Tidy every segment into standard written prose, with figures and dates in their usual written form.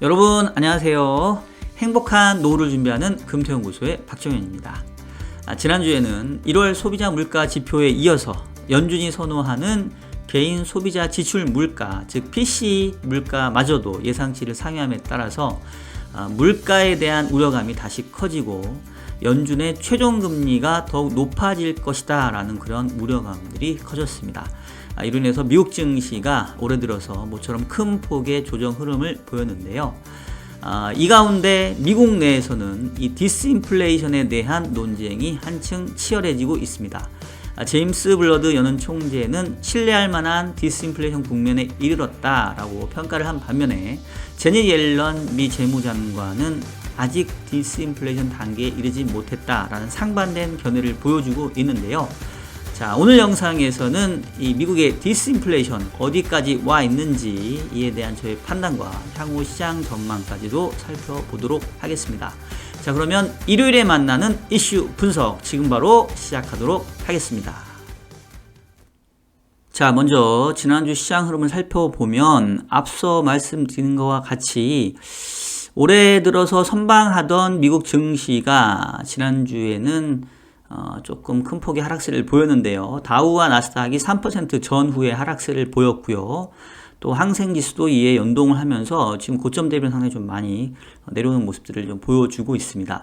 여러분 안녕하세요. 행복한 노후를 준비하는 금태연구소의 박정현입니다. 지난주에는 1월 소비자 물가 지표에 이어서 연준이 선호하는 개인 소비자 지출 물가, 즉 PC 물가마저도 예상치를 상회함에 따라서 물가에 대한 우려감이 다시 커지고 연준의 최종 금리가 더욱 높아질 것이다 라는 그런 우려감들이 커졌습니다. 이로 인해서 미국 증시가 올해 들어서 모처럼 큰 폭의 조정 흐름을 보였는데요. 이 가운데 미국 내에서는 이 디스인플레이션에 대한 논쟁이 한층 치열해지고 있습니다. 제임스 블러드 연은 총재는 신뢰할 만한 디스인플레이션 국면에 이르렀다라고 평가를 한 반면에 제닛 옐런 미 재무장관은 아직 디스인플레이션 단계에 이르지 못했다라는 상반된 견해를 보여주고 있는데요. 자, 오늘 영상에서는 이 미국의 디스인플레이션 어디까지 와 있는지 이에 대한 저의 판단과 향후 시장 전망까지도 살펴보도록 하겠습니다. 자, 그러면 일요일에 만나는 이슈 분석 지금 바로 시작하도록 하겠습니다. 자, 먼저 지난주 시장 흐름을 살펴보면 앞서 말씀드린 것과 같이 올해 들어서 선방하던 미국 증시가 지난주에는 조금 큰 폭의 하락세를 보였는데요. 다우와 나스닥이 3% 전후의 하락세를 보였고요. 또 항생지수도 이에 연동을 하면서 지금 고점 대비는 상당히 좀 많이 내려오는 모습들을 좀 보여주고 있습니다.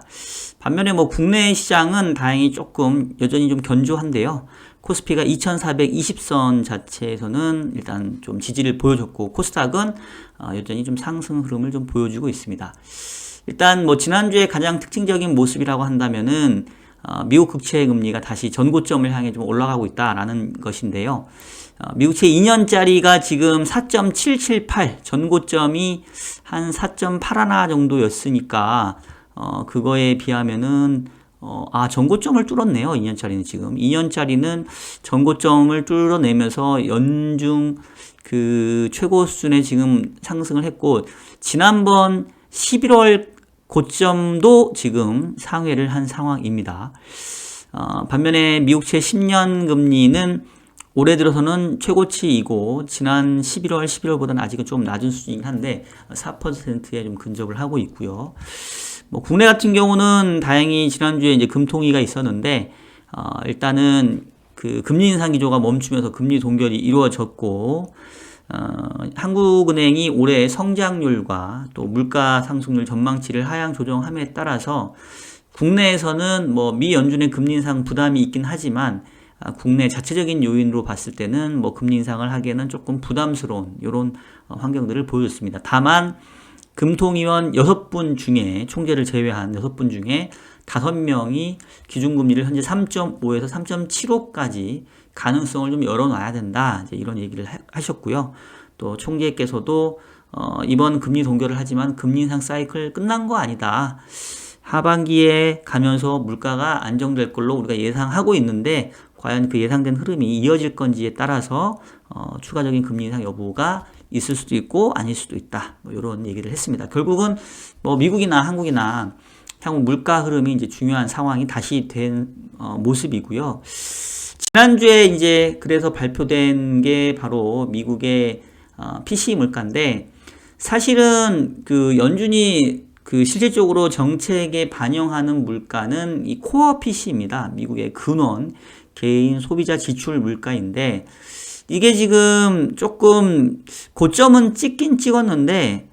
반면에 국내 시장은 다행히 조금 여전히 좀 견조한데요. 코스피가 2420선 자체에서는 일단 좀 지지를 보여줬고 코스닥은 여전히 좀 상승 흐름을 좀 보여주고 있습니다. 일단 지난주에 가장 특징적인 모습이라고 한다면은 미국 국채 금리가 다시 전고점을 향해 좀 올라가고 있다라는 것인데요. 미국채 2년짜리가 지금 4.778, 전고점이 한 4.81 정도였으니까 그거에 비하면은 전고점을 뚫었네요. 2년짜리는 지금 2년짜리는 전고점을 뚫어내면서 연중 그 최고 수준에 지금 상승을 했고 지난번 11월 고점도 지금 상회를 한 상황입니다. 반면에 미국채 10년 금리는 올해 들어서는 최고치이고 지난 11월보다는 아직은 좀 낮은 수준이긴 한데 4%에 좀 근접을 하고 있고요. 국내 같은 경우는 다행히 지난주에 이제 금통위가 있었는데 일단은 그 금리 인상 기조가 멈추면서 금리 동결이 이루어졌고 한국은행이 올해 성장률과 또 물가 상승률 전망치를 하향 조정함에 따라서 국내에서는 미 연준의 금리 인상 부담이 있긴 하지만 국내 자체적인 요인으로 봤을 때는 금리 인상을 하기에는 조금 부담스러운 이런 환경들을 보여줬습니다. 다만 금통위원 6분 중에 총재를 제외한 6분 중에 5명이 기준금리를 현재 3.5에서 3.75까지 가능성을 좀 열어놔야 된다. 이제 이런 얘기를 하셨고요. 또 총재께서도 이번 금리 동결을 하지만 금리 인상 사이클 끝난 거 아니다. 하반기에 가면서 물가가 안정될 걸로 우리가 예상하고 있는데 과연 그 예상된 흐름이 이어질 건지에 따라서 추가적인 금리 인상 여부가 있을 수도 있고 아닐 수도 있다. 이런 얘기를 했습니다. 결국은 미국이나 한국이나 향후 물가 흐름이 이제 중요한 상황이 다시 된 모습이고요. 지난주에 이제 그래서 발표된 게 바로 미국의 PC 물가인데 사실은 그 연준이 그 실질적으로 정책에 반영하는 물가는 이 코어 PC입니다. 미국의 근원 개인 소비자 지출 물가인데 이게 지금 조금 고점은 찍긴 찍었는데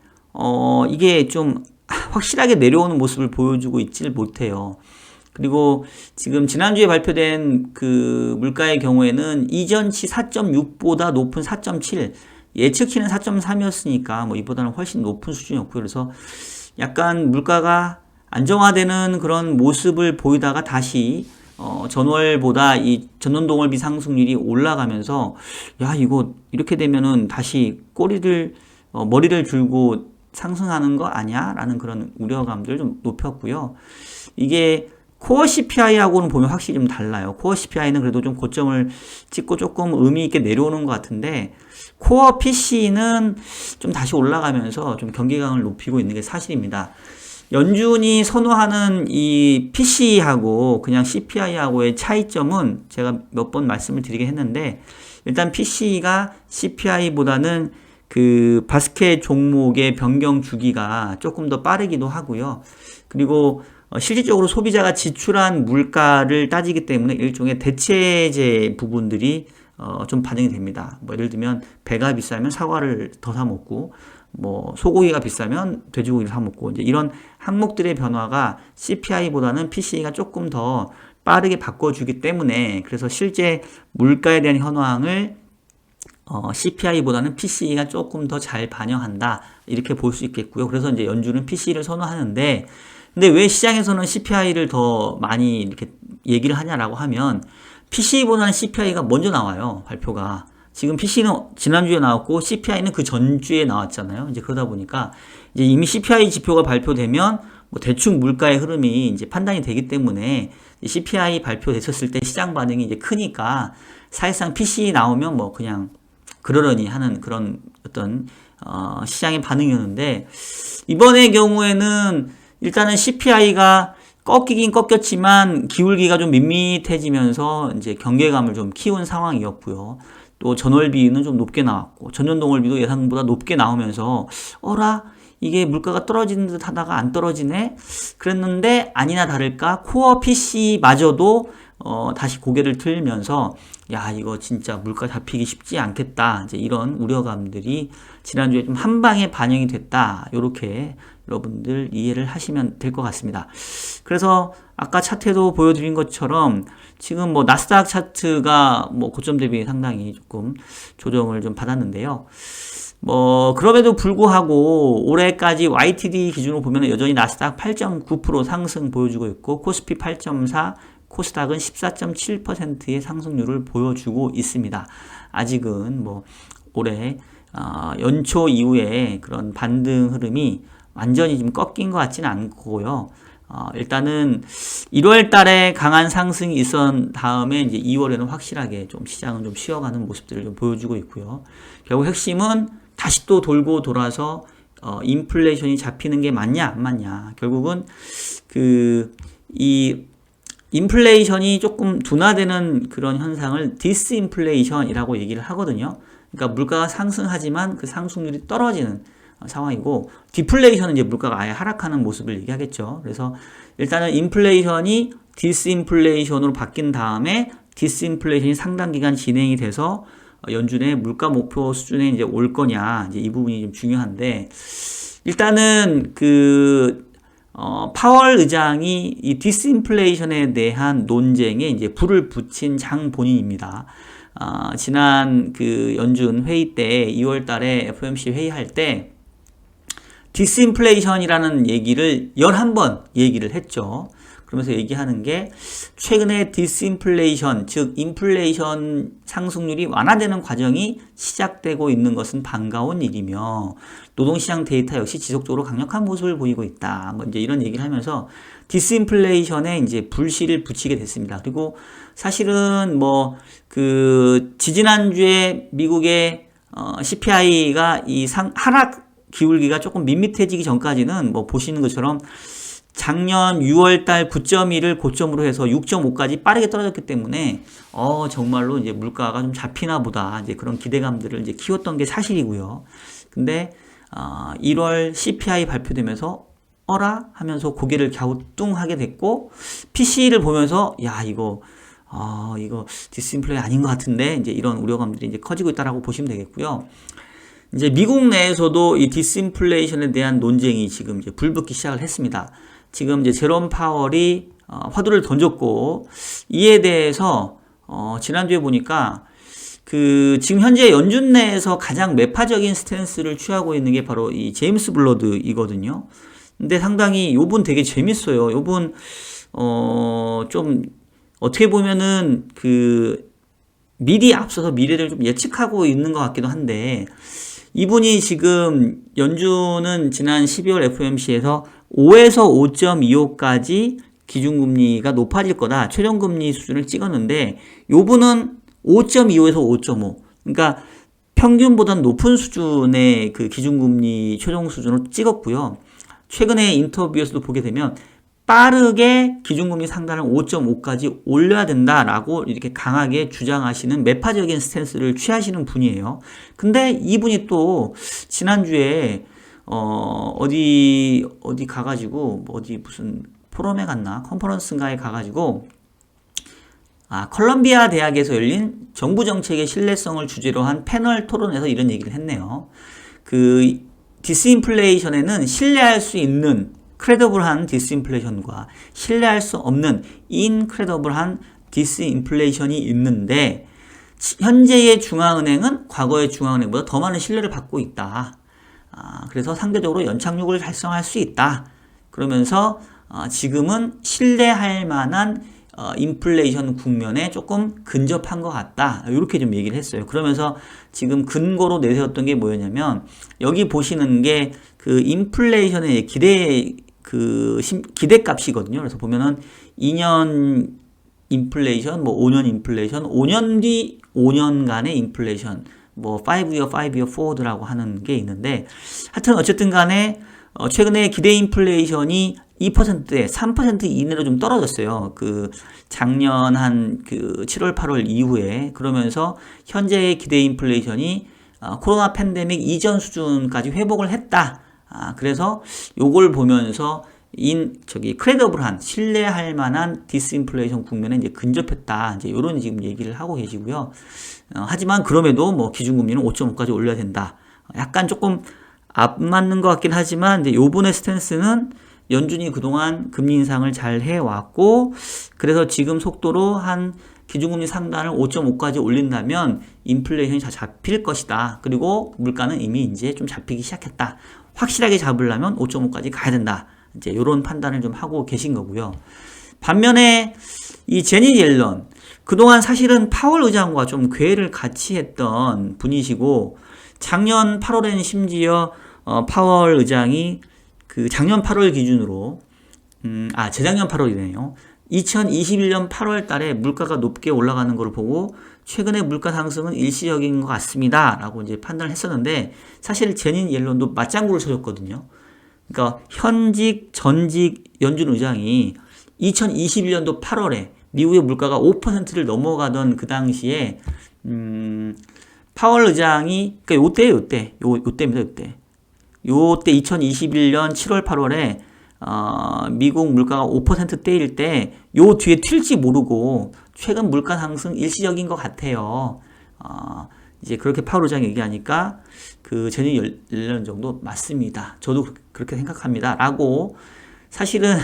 이게 좀 확실하게 내려오는 모습을 보여주고 있지를 못해요. 그리고 지금 지난주에 발표된 그 물가의 경우에는 이전치 4.6보다 높은 4.7, 예측치는 4.3이었으니까 이보다는 훨씬 높은 수준이었고요. 그래서 약간 물가가 안정화되는 그런 모습을 보이다가 다시 전월보다 이 전년동월비 상승률이 올라가면서 이거 이렇게 되면은 다시 머리를 들고 상승하는 거 아니야? 라는 그런 우려감들 좀 높였고요. 이게 코어 CPI하고는 보면 확실히 좀 달라요. 코어 CPI는 그래도 좀 고점을 찍고 조금 의미 있게 내려오는 것 같은데 코어 PC는 좀 다시 올라가면서 좀 경계감을 높이고 있는 게 사실입니다. 연준이 선호하는 이 PC하고 그냥 CPI하고의 차이점은 제가 몇 번 말씀을 드리긴 했는데 일단 PC가 CPI보다는 그 바스켓 종목의 변경 주기가 조금 더 빠르기도 하고요. 그리고 실질적으로 소비자가 지출한 물가를 따지기 때문에 일종의 대체제 부분들이 좀 반영이 됩니다. 뭐 예를 들면 배가 비싸면 사과를 더 사 먹고, 뭐 소고기가 비싸면 돼지고기를 사 먹고, 이제 이런 항목들의 변화가 CPI보다는 PCE가 조금 더 빠르게 바꿔주기 때문에, 그래서 실제 물가에 대한 현황을 CPI보다는 PCE가 조금 더 잘 반영한다, 이렇게 볼 수 있겠고요. 그래서 이제 연준은 PCE를 선호하는데, 근데 왜 시장에서는 CPI를 더 많이 이렇게 얘기를 하냐라고 하면, PCE보다는 CPI가 먼저 나와요, 발표가. 지금 PC는 지난주에 나왔고 CPI는 그 전주에 나왔잖아요. 이제 그러다 보니까 이제 이미 CPI 지표가 발표되면 뭐 대충 물가의 흐름이 이제 판단이 되기 때문에 CPI 발표됐었을 때 시장 반응이 이제 크니까 사실상 PCE 나오면 뭐 그냥 그러려니 하는 그런 어떤 시장의 반응이었는데, 이번의 경우에는 일단은 CPI가 꺾이긴 꺾였지만 기울기가 좀 밋밋해지면서 이제 경계감을 좀 키운 상황이었고요. 또 전월비는 좀 높게 나왔고, 전년동월비도 예상보다 높게 나오면서 어라? 이게 물가가 떨어지는 듯 하다가 안 떨어지네? 그랬는데 아니나 다를까 코어 PC마저도 다시 고개를 들면서 야, 이거 진짜 물가 잡히기 쉽지 않겠다, 이제 이런 우려감들이 지난주에 좀 한 방에 반영이 됐다, 요렇게 여러분들 이해를 하시면 될 것 같습니다. 그래서 아까 차트에도 보여드린 것처럼 지금 뭐 나스닥 차트가 뭐 고점 대비 상당히 조금 조정을 좀 받았는데요. 뭐 그럼에도 불구하고 올해까지 YTD 기준으로 보면 여전히 나스닥 8.9% 상승 보여주고 있고, 코스피 8.4, 코스닥은 14.7%의 상승률을 보여주고 있습니다. 아직은 뭐 올해 연초 이후에 그런 반등 흐름이 완전히 좀 꺾인 것 같지는 않고요. 일단은 1월 달에 강한 상승이 있었던 다음에 이제 2월에는 확실하게 좀 시장은 좀 쉬어가는 모습들을 좀 보여주고 있고요. 결국 핵심은 다시 또 돌고 돌아서 인플레이션이 잡히는 게 맞냐 안 맞냐. 결국은 이 인플레이션이 조금 둔화되는 그런 현상을 디스인플레이션이라고 얘기를 하거든요. 그러니까 물가가 상승하지만 그 상승률이 떨어지는 상황이고, 디플레이션은 이제 물가가 아예 하락하는 모습을 얘기하겠죠. 그래서 일단은 인플레이션이 디스인플레이션으로 바뀐 다음에 디스인플레이션이 상당 기간 진행이 돼서 연준의 물가 목표 수준에 이제 올 거냐, 이제 이 부분이 좀 중요한데, 일단은 파월 의장이 이 디스인플레이션에 대한 논쟁에 이제 불을 붙인 장 본인입니다. 지난 연준 회의 때 2월 달에 FOMC 회의할 때 디스인플레이션이라는 얘기를 11번 얘기를 했죠. 그러면서 얘기하는 게 최근에 디스인플레이션, 즉 인플레이션 상승률이 완화되는 과정이 시작되고 있는 것은 반가운 일이며, 노동시장 데이터 역시 지속적으로 강력한 모습을 보이고 있다, 뭐 이제 이런 얘기를 하면서 디스인플레이션에 이제 불씨를 붙이게 됐습니다. 그리고 사실은 뭐 지지난주에 미국의 CPI가 하락 기울기가 조금 밋밋해지기 전까지는 뭐 보시는 것처럼 작년 6월달 9.1을 고점으로 해서 6.5까지 빠르게 떨어졌기 때문에 정말로 이제 물가가 좀 잡히나 보다, 이제 그런 기대감들을 이제 키웠던 게 사실이고요. 근데 1월 CPI 발표되면서 어라 하면서 고개를 갸우뚱하게 됐고, PC를 보면서 야, 이거 디스인플레이 아닌 것 같은데, 이제 이런 우려감들이 이제 커지고 있다라고 보시면 되겠고요. 이제 미국 내에서도 이 디스인플레이션에 대한 논쟁이 지금 이제 불붙기 시작을 했습니다. 지금 이제 제롬 파월이 화두를 던졌고, 이에 대해서 지난주에 보니까 지금 현재 연준 내에서 가장 매파적인 스탠스를 취하고 있는 게 바로 이 제임스 블러드이거든요. 근데 상당히 요분 되게 재밌어요. 요분 좀 어떻게 보면은 미리 앞서서 미래를 좀 예측하고 있는 것 같기도 한데, 이분이 지금 연준은 지난 12월 FOMC에서 5에서 5.25까지 기준금리가 높아질 거다, 최종금리 수준을 찍었는데, 요분은 5.25에서 5.5, 그러니까 평균보다 높은 수준의 기준금리 최종 수준으로 찍었고요. 최근에 인터뷰에서도 보게 되면 빠르게 기준금리 상단을 5.5까지 올려야 된다라고 이렇게 강하게 주장하시는 매파적인 스탠스를 취하시는 분이에요. 근데 이분이 또 지난주에 어디 가가지고 어디 무슨 포럼에 갔나 컨퍼런스인가에 가가지고 컬럼비아 대학에서 열린 정부 정책의 신뢰성을 주제로 한 패널 토론에서 이런 얘기를 했네요. 그 디스인플레이션에는 신뢰할 수 있는 크레더블한 디스인플레이션과 신뢰할 수 없는 인크레더블한 디스인플레이션이 있는데 현재의 중앙은행은 과거의 중앙은행보다 더 많은 신뢰를 받고 있다. 그래서 상대적으로 연착륙을 달성할 수 있다. 그러면서 지금은 신뢰할 만한 인플레이션 국면에 조금 근접한 것 같다. 이렇게 좀 얘기를 했어요. 그러면서 지금 근거로 내세웠던 게 뭐였냐면 여기 보시는 게 그 인플레이션의 기대값이거든요. 그래서 보면은 2년 인플레이션, 뭐 5년 인플레이션, 5년 뒤 5년간의 인플레이션, 뭐 5year, 5year forward라고 하는 게 있는데 하여튼 어쨌든 간에 최근에 기대 인플레이션이 2%에 3% 이내로 좀 떨어졌어요. 그 작년 한 그 7월, 8월 이후에. 그러면서 현재의 기대 인플레이션이 코로나 팬데믹 이전 수준까지 회복을 했다. 그래서 요걸 보면서 크레더블한 신뢰할 만한 디스인플레이션 국면에 이제 근접했다. 이제 요런 지금 얘기를 하고 계시고요. 하지만 그럼에도 뭐 기준금리는 5.5까지 올려야 된다. 약간 조금 안 맞는 것 같긴 하지만 이제 요번의 스탠스는 연준이 그동안 금리 인상을 잘 해왔고 그래서 지금 속도로 한 기준금리 상단을 5.5까지 올린다면 인플레이션이 다 잡힐 것이다. 그리고 물가는 이미 이제 좀 잡히기 시작했다. 확실하게 잡으려면 5.5까지 가야 된다. 이제 이런 판단을 좀 하고 계신 거고요. 반면에 이 제닛 옐런 그동안 사실은 파월 의장과 좀 궤를 같이 했던 분이시고 작년 8월에는 심지어 파월 의장이 그 작년 8월 기준으로 재작년 8월이네요. 2021년 8월 달에 물가가 높게 올라가는 걸 보고 최근에 물가 상승은 일시적인 것 같습니다. 라고 이제 판단을 했었는데 사실 제닛 옐런도 맞장구를 쳐줬거든요. 그러니까 현직, 전직 연준 의장이 2021년도 8월에 미국의 물가가 5%를 넘어가던 그 당시에 파월 의장이 그러니까 요때입니다. 요때 2021년 7월 8월에 미국 물가가 5%대일 때 요 뒤에 튈지 모르고 최근 물가 상승 일시적인 것 같아요. 이제 그렇게 파월 의장이 얘기하니까 그 제닛 옐런 정도 맞습니다. 저도 그렇게 생각합니다. 라고 사실은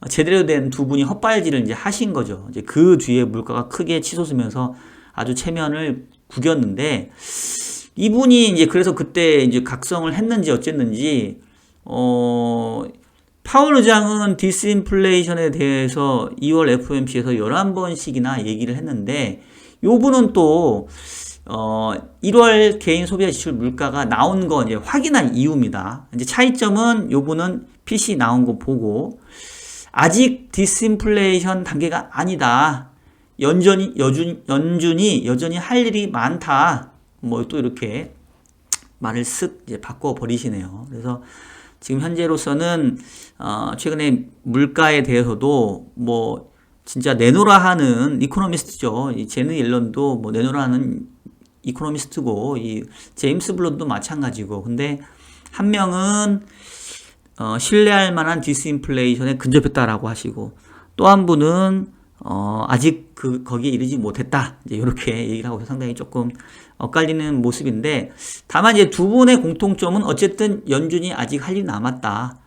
제대로 된 두 분이 헛발질을 이제 하신 거죠. 이제 그 뒤에 물가가 크게 치솟으면서 아주 체면을 구겼는데 이분이 이제 그래서 그때 이제 각성을 했는지 어쨌는지 파월 의장은 디스인플레이션에 대해서 2월 FOMC에서 11번씩이나 얘기를 했는데 요분은 또 1월 개인 소비자 지출 물가가 나온 거 이제 확인한 이유입니다. 이제 차이점은 요분은 PC 나온 거 보고 아직 디스인플레이션 단계가 아니다. 연준이 여전히 할 일이 많다. 뭐 또 이렇게 말을 쓱 이제 바꿔 버리시네요. 그래서 지금 현재로서는 최근에 물가에 대해서도 뭐 진짜 내노라 하는 이코노미스트죠. 이 제닛 옐런도 뭐 내노라 하는 이코노미스트고 이 제임스 블런도 마찬가지고 근데 한 명은 신뢰할 만한 디스인플레이션에 근접했다라고 하시고 또 한 분은 아직 거기에 이르지 못했다. 이제 이렇게 얘기를 하고 상당히 조금 엇갈리는 모습인데 다만 이제 두 분의 공통점은 어쨌든 연준이 아직 할 일이 남았다.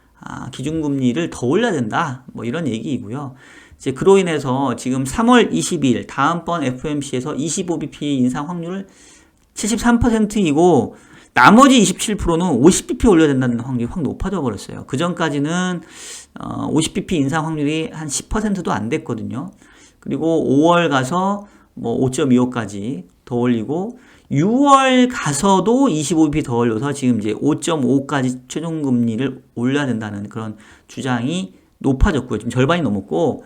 기준금리를 더 올려야 된다. 뭐 이런 얘기이고요. 이제 그로 인해서 지금 3월 22일 다음번 FOMC에서 25bp 인상 확률을 73%이고 나머지 27%는 50bp 올려야 된다는 확률이 확 높아져 버렸어요. 그 전까지는 50bp 인상 확률이 한 10%도 안 됐거든요. 그리고 5월 가서 뭐 5.25까지 더 올리고 6월 가서도 25bp 더 올려서 지금 이제 5.5까지 최종 금리를 올려야 된다는 그런 주장이 높아졌고요. 지금 절반이 넘었고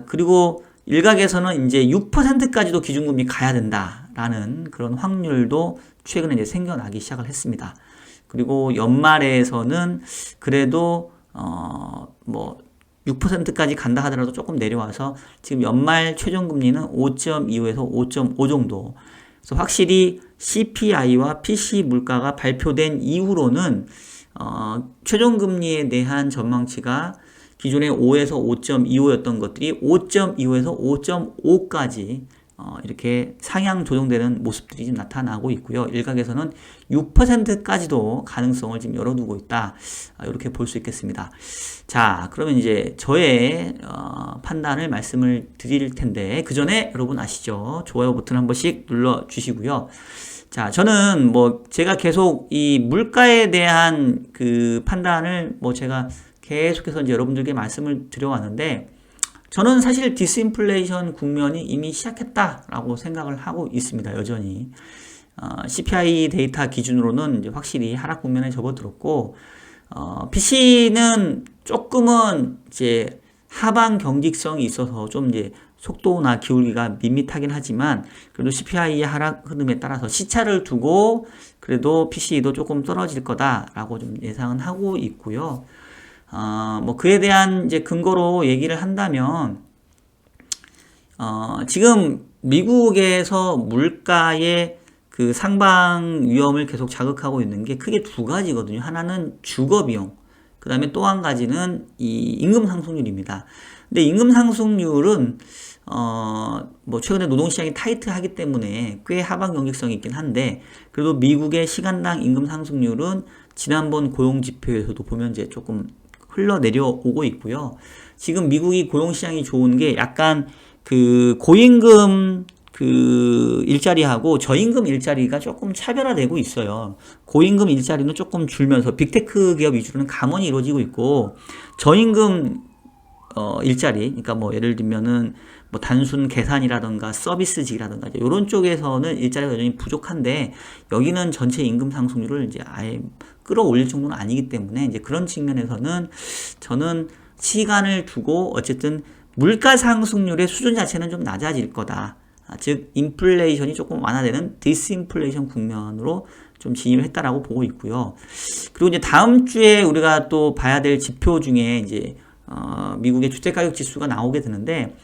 그리고 일각에서는 이제 6%까지도 기준금리 가야 된다라는 그런 확률도 최근에 이제 생겨나기 시작을 했습니다. 그리고 연말에서는 그래도 뭐 6%까지 간다 하더라도 조금 내려와서 지금 연말 최종금리는 5.25에서 5.5 정도. 그래서 확실히 CPI와 PC 물가가 발표된 이후로는 최종금리에 대한 전망치가 기존에 5에서 5.25였던 것들이 5.25에서 5.5까지 이렇게 상향 조정되는 모습들이 지금 나타나고 있고요. 일각에서는 6%까지도 가능성을 지금 열어두고 있다. 이렇게 볼 수 있겠습니다. 자, 그러면 이제 저의 판단을 말씀을 드릴 텐데 그 전에 여러분 아시죠? 좋아요 버튼 한 번씩 눌러 주시고요. 자, 저는 뭐 제가 계속 이 물가에 대한 그 판단을 뭐 제가 계속해서 이제 여러분들께 말씀을 드려왔는데 저는 사실 디스인플레이션 국면이 이미 시작했다라고 생각을 하고 있습니다. 여전히 CPI 데이터 기준으로는 이제 확실히 하락 국면에 접어들었고 PC는 조금은 이제 하방 경직성이 있어서 좀 이제 속도나 기울기가 밋밋하긴 하지만 그래도 CPI의 하락 흐름에 따라서 시차를 두고 그래도 PC도 조금 떨어질 거다라고 좀 예상은 하고 있고요. 뭐 그에 대한 이제 근거로 얘기를 한다면 지금 미국에서 물가의 그 상방 위험을 계속 자극하고 있는 게 크게 두 가지거든요. 하나는 주거 비용, 그 다음에 또 한 가지는 이 임금 상승률입니다. 근데 임금 상승률은 뭐 최근에 노동시장이 타이트하기 때문에 꽤 하방 경직성이 있긴 한데 그래도 미국의 시간당 임금 상승률은 지난번 고용 지표에서도 보면 이제 조금 흘러내려오고 있고요. 지금 미국이 고용시장이 좋은 게 약간 그 고임금 그 일자리하고 저임금 일자리가 조금 차별화되고 있어요. 고임금 일자리는 조금 줄면서 빅테크 기업 위주로는 감원이 이루어지고 있고 저임금 일자리, 그러니까 뭐 예를 들면은 뭐 단순 계산이라든가 서비스직이라든가 이런 쪽에서는 일자리가 여전히 부족한데 여기는 전체 임금 상승률을 이제 아예 끌어올릴 정도는 아니기 때문에 이제 그런 측면에서는 저는 시간을 두고 어쨌든 물가 상승률의 수준 자체는 좀 낮아질 거다. 즉 인플레이션이 조금 완화되는 디스인플레이션 국면으로 좀 진입을 했다라고 보고 있고요. 그리고 이제 다음 주에 우리가 또 봐야 될 지표 중에 이제 미국의 주택가격 지수가 나오게 되는데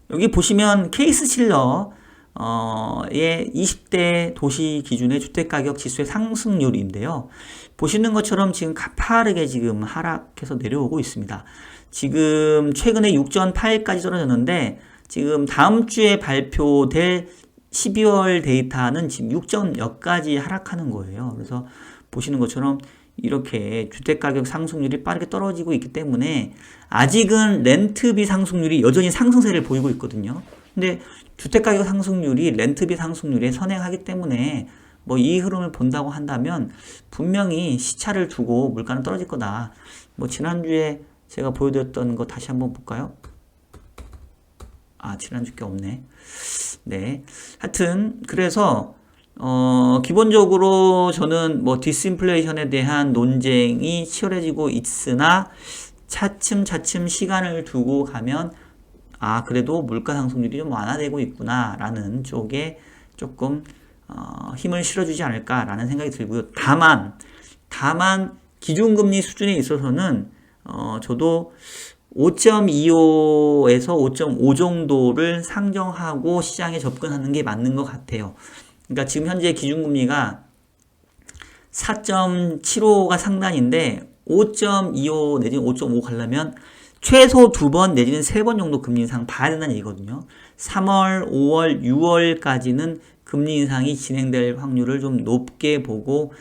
여기 보시면 케이스 실러의 20대 도시 기준의 주택가격 지수의 상승률인데요. 보시는 것처럼 지금 가파르게 지금 하락해서 내려오고 있습니다. 지금 최근에 6.8까지 떨어졌는데 지금 다음 주에 발표될 12월 데이터는 지금 6.0까지 하락하는 거예요. 그래서 보시는 것처럼 이렇게 주택가격 상승률이 빠르게 떨어지고 있기 때문에 아직은 렌트비 상승률이 여전히 상승세를 보이고 있거든요. 근데 주택가격 상승률이 렌트비 상승률에 선행하기 때문에 뭐 이 흐름을 본다고 한다면 분명히 시차를 두고 물가는 떨어질 거다. 뭐 지난주에 제가 보여드렸던 거 다시 한번 볼까요? 지난주 게 없네. 네. 하여튼 그래서 기본적으로 저는 뭐 디스인플레이션에 대한 논쟁이 치열해지고 있으나 차츰 시간을 두고 가면 그래도 물가 상승률이 좀 완화되고 있구나라는 쪽에 조금 힘을 실어주지 않을까라는 생각이 들고요. 다만 기준금리 수준에 있어서는 저도 5.25에서 5.5 정도를 상정하고 시장에 접근하는 게 맞는 것 같아요. 그러니까 지금 현재 기준금리가 4.75가 상단인데 5.25 내지는 5.5 가려면 최소 2번 내지는 3번 정도 금리 인상 봐야 된다는 얘기거든요. 3월, 5월, 6월까지는 금리 인상이 진행될 확률을 좀 높게 보고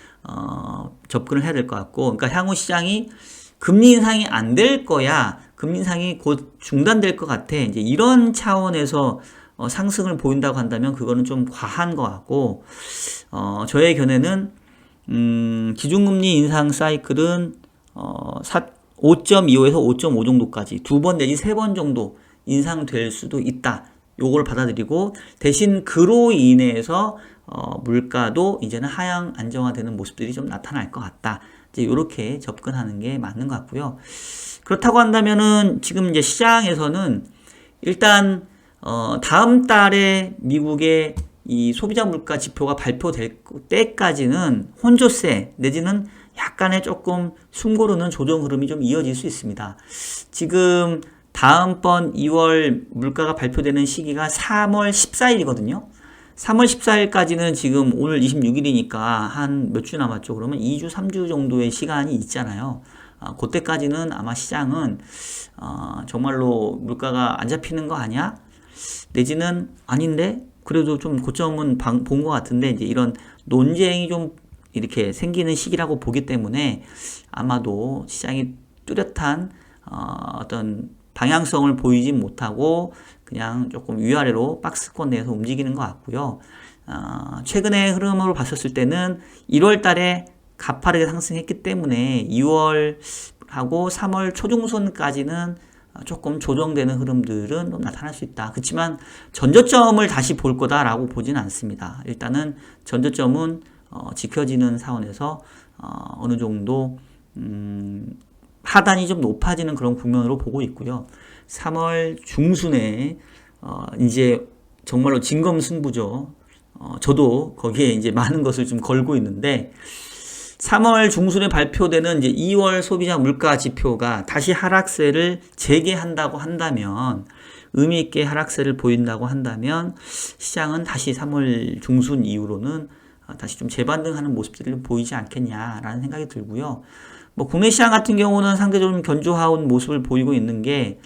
접근을 해야 될 것 같고, 그러니까 향후 시장이 금리 인상이 안 될 거야, 금리 인상이 곧 중단될 것 같아, 이제 이런 차원에서 상승을 보인다고 한다면 그거는 좀 과한 것 같고, 저의 견해는 기준금리 인상 사이클은 5.25에서 5.5 정도까지 2번 내지 3번 정도 인상될 수도 있다. 요걸 받아들이고 대신 그로 인해서 물가도 이제는 하향 안정화되는 모습들이 좀 나타날 것 같다. 이제 이렇게 접근하는 게 맞는 것 같고요. 그렇다고 한다면은 지금 이제 시장에서는 일단 다음 달에 미국의 이 소비자 물가 지표가 발표될 때까지는 혼조세 내지는 약간의 조금 숨고르는 조정 흐름이 좀 이어질 수 있습니다. 지금 다음번 2월 물가가 발표되는 시기가 3월 14일이거든요. 3월 14일까지는 지금 오늘 26일이니까 한 몇 주 남았죠. 그러면 2주, 3주 정도의 시간이 있잖아요. 그때까지는 아마 시장은 정말로 물가가 안 잡히는 거 아니야? 내지는 아닌데 그래도 좀 고점은 본 것 같은데 이제 이런 논쟁이 좀 이렇게 생기는 시기라고 보기 때문에 아마도 시장이 뚜렷한 어떤 방향성을 보이지 못하고 그냥 조금 위아래로 박스권 내에서 움직이는 것 같고요. 최근의 흐름으로 봤었을 때는 1월 달에 가파르게 상승했기 때문에 2월하고 3월 초중순까지는 조금 조정되는 흐름들은 좀 나타날 수 있다. 그렇지만 전저점을 다시 볼 거다라고 보지는 않습니다. 일단은 전저점은 지켜지는 사원에서 어느 정도 하단이 좀 높아지는 그런 국면으로 보고 있고요. 3월 중순에 이제 정말로 진검승부죠. 저도 거기에 이제 많은 것을 좀 걸고 있는데 3월 중순에 발표되는 이제 2월 소비자 물가 지표가 다시 하락세를 재개한다고 한다면 의미 있게 하락세를 보인다고 한다면 시장은 다시 3월 중순 이후로는 다시 좀 재반등하는 모습들을 보이지 않겠냐라는 생각이 들고요. 뭐 국내 시장 같은 경우는 상대적으로 견조한 모습을 보이고 있는 게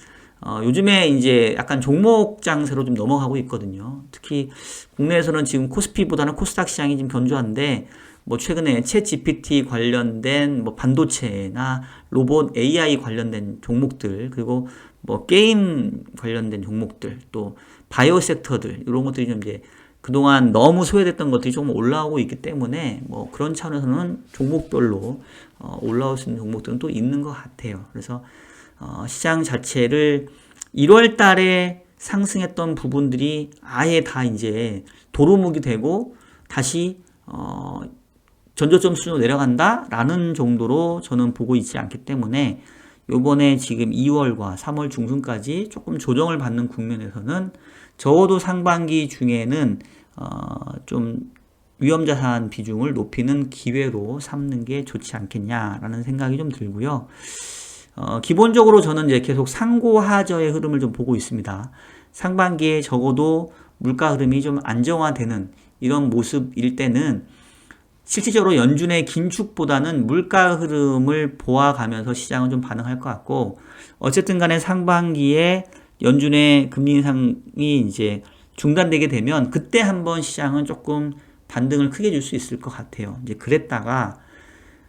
요즘에 이제 약간 종목 장세로 좀 넘어가고 있거든요. 특히 국내에서는 지금 코스피보다는 코스닥 시장이 좀 견조한데 뭐 최근에 챗 GPT 관련된 뭐 반도체나 로봇 AI 관련된 종목들 그리고 뭐 게임 관련된 종목들 또 바이오 섹터들 이런 것들이 좀 이제 그동안 너무 소외됐던 것들이 좀 올라오고 있기 때문에 뭐 그런 차원에서는 종목별로 올라올 수 있는 종목들은 또 있는 것 같아요. 그래서 시장 자체를 1월 달에 상승했던 부분들이 아예 다 이제 도루묵이 되고 다시 전저점 수준으로 내려간다라는 정도로 저는 보고 있지 않기 때문에 요번에 지금 2월과 3월 중순까지 조금 조정을 받는 국면에서는 적어도 상반기 중에는 좀 위험자산 비중을 높이는 기회로 삼는 게 좋지 않겠냐라는 생각이 좀 들고요. 기본적으로 저는 이제 계속 상고하저의 흐름을 좀 보고 있습니다. 상반기에 적어도 물가 흐름이 좀 안정화되는 이런 모습일 때는 실질적으로 연준의 긴축보다는 물가 흐름을 보아가면서 시장은 좀 반응할 것 같고 어쨌든 간에 상반기에 연준의 금리 인상이 이제 중단되게 되면 그때 한번 시장은 조금 반등을 크게 줄 수 있을 것 같아요. 이제 그랬다가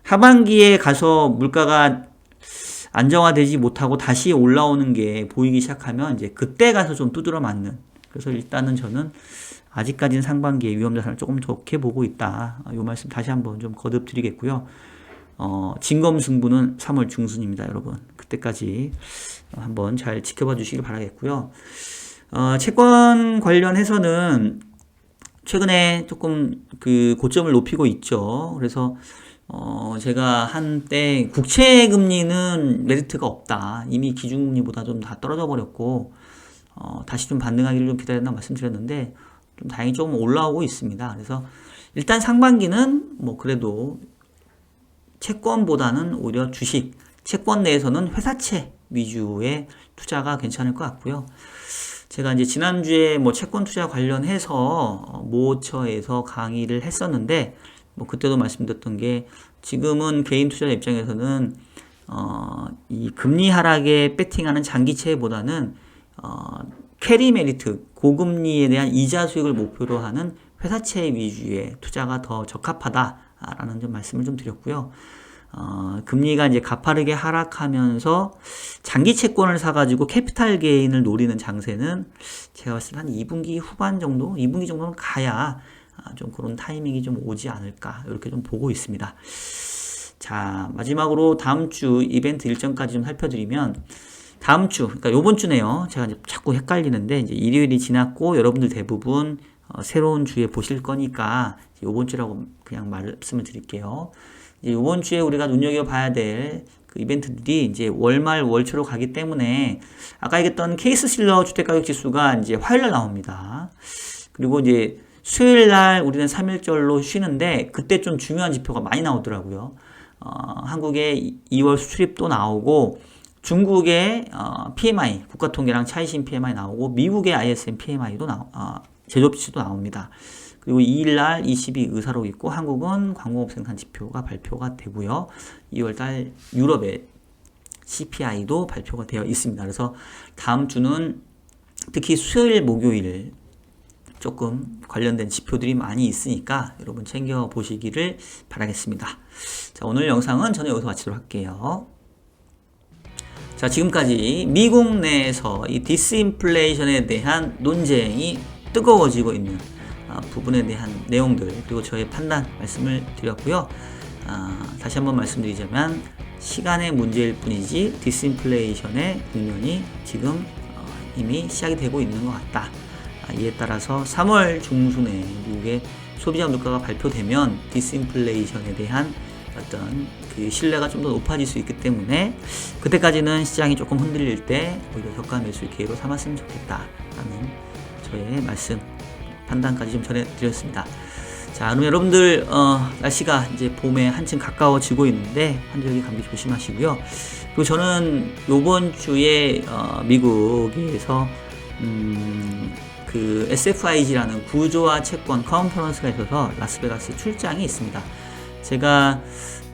하반기에 가서 물가가 안정화되지 못하고 다시 올라오는 게 보이기 시작하면 이제 그때 가서 좀 두드러 맞는. 그래서 일단은 저는 아직까지는 상반기에 위험자산을 조금 좋게 보고 있다. 이 말씀 다시 한번 좀 거듭 드리겠고요. 진검승부는 3월 중순입니다, 여러분. 그때까지 한번 잘 지켜봐 주시길 바라겠고요. 채권 관련해서는 최근에 조금 그 고점을 높이고 있죠. 그래서 제가 한때 국채 금리는 메리트가 없다. 이미 기준금리보다 좀 다 떨어져 버렸고 다시 좀 반등하기를 좀 기다렸나 말씀드렸는데 좀 다행히 조금 올라오고 있습니다. 그래서 일단 상반기는 뭐 그래도 채권보다는 오히려 주식, 채권 내에서는 회사채 위주의 투자가 괜찮을 것 같고요. 제가 이제 지난주에 뭐 채권 투자 관련해서 모처에서 강의를 했었는데 뭐 그때도 말씀드렸던 게 지금은 개인 투자자 입장에서는 이 금리 하락에 배팅하는 장기채보다는 캐리 메리트, 고금리에 대한 이자 수익을 목표로 하는 회사채 위주의 투자가 더 적합하다라는 좀 말씀을 좀 드렸고요. 금리가 이제 가파르게 하락하면서 장기 채권을 사가지고 캐피탈 게인을 노리는 장세는 제가 봤을 때 한 2분기 후반 정도, 2분기 정도는 가야 좀 그런 타이밍이 좀 오지 않을까 이렇게 좀 보고 있습니다. 자, 마지막으로 다음 주 이벤트 일정까지 좀 살펴드리면 다음 주, 그러니까 요번 주네요. 제가 이제 자꾸 헷갈리는데 이제 일요일이 지났고 여러분들 대부분 새로운 주에 보실 거니까 요번 주라고 그냥 말씀을 드릴게요. 이제 요번 주에 우리가 눈여겨봐야 될 그 이벤트들이 이제 월말 월초로 가기 때문에 아까 얘기했던 케이스실러 주택가격 지수가 이제 화요일날 나옵니다. 그리고 이제 수요일 날 우리는 3일절로 쉬는데 그때 좀 중요한 지표가 많이 나오더라고요. 한국의 2월 수출입도 나오고 중국의 PMI, 국가통계랑 차이신 PMI 나오고 미국의 ISM PMI도 제조업지수도 나옵니다. 그리고 2일날 22 의사록 있고 한국은 광공업 생산 지표가 발표가 되고요. 2월달 유럽의 CPI도 발표가 되어 있습니다. 그래서 다음 주는 특히 수요일, 목요일 조금 관련된 지표들이 많이 있으니까 여러분 챙겨보시기를 바라겠습니다. 자, 오늘 영상은 저는 여기서 마치도록 할게요. 자, 지금까지 미국 내에서 이 디스인플레이션에 대한 논쟁이 뜨거워지고 있는 부분에 대한 내용들 그리고 저의 판단 말씀을 드렸고요. 다시 한번 말씀드리자면 시간의 문제일 뿐이지 디스인플레이션의 국면이 지금 이미 시작이 되고 있는 것 같다. 이에 따라서 3월 중순에 미국의 소비자 물가가 발표되면 디스인플레이션에 대한 어떤 그 신뢰가 좀 더 높아질 수 있기 때문에 그때까지는 시장이 조금 흔들릴 때 오히려 저가 매수 기회로 삼았으면 좋겠다라는 저의 말씀, 판단까지 좀 전해드렸습니다. 자, 그럼 여러분들 날씨가 이제 봄에 한층 가까워지고 있는데 환절기 감기 조심하시고요. 그리고 저는 이번 주에 미국에서 그 SFIG라는 구조화 채권 컨퍼런스가 있어서 라스베가스 출장이 있습니다. 제가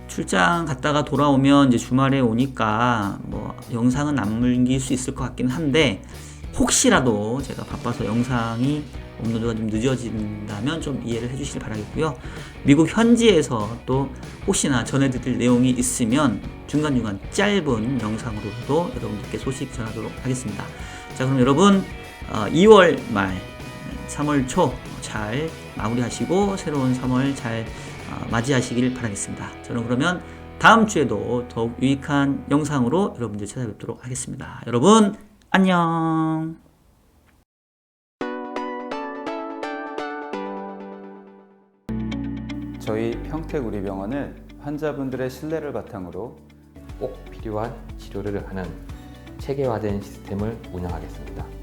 출장 갔다가 돌아오면 이제 주말에 오니까 뭐 영상은 안 물길 수 있을 것 같긴 한데 혹시라도 제가 바빠서 영상이 업로드가 좀 늦어진다면 좀 이해를 해주시길 바라겠고요. 미국 현지에서 또 혹시나 전해드릴 내용이 있으면 중간중간 짧은 영상으로도 여러분들께 소식 전하도록 하겠습니다. 자, 그럼 여러분 2월 말 3월 초 잘 마무리하시고 새로운 3월 잘 맞이하시길 바라겠습니다. 저는 그러면 다음 주에도 더욱 유익한 영상으로 여러분들 찾아뵙도록 하겠습니다. 여러분 안녕. 저희 평택우리병원은 환자분들의 신뢰를 바탕으로 꼭 필요한 치료를 하는 체계화된 시스템을 운영하겠습니다.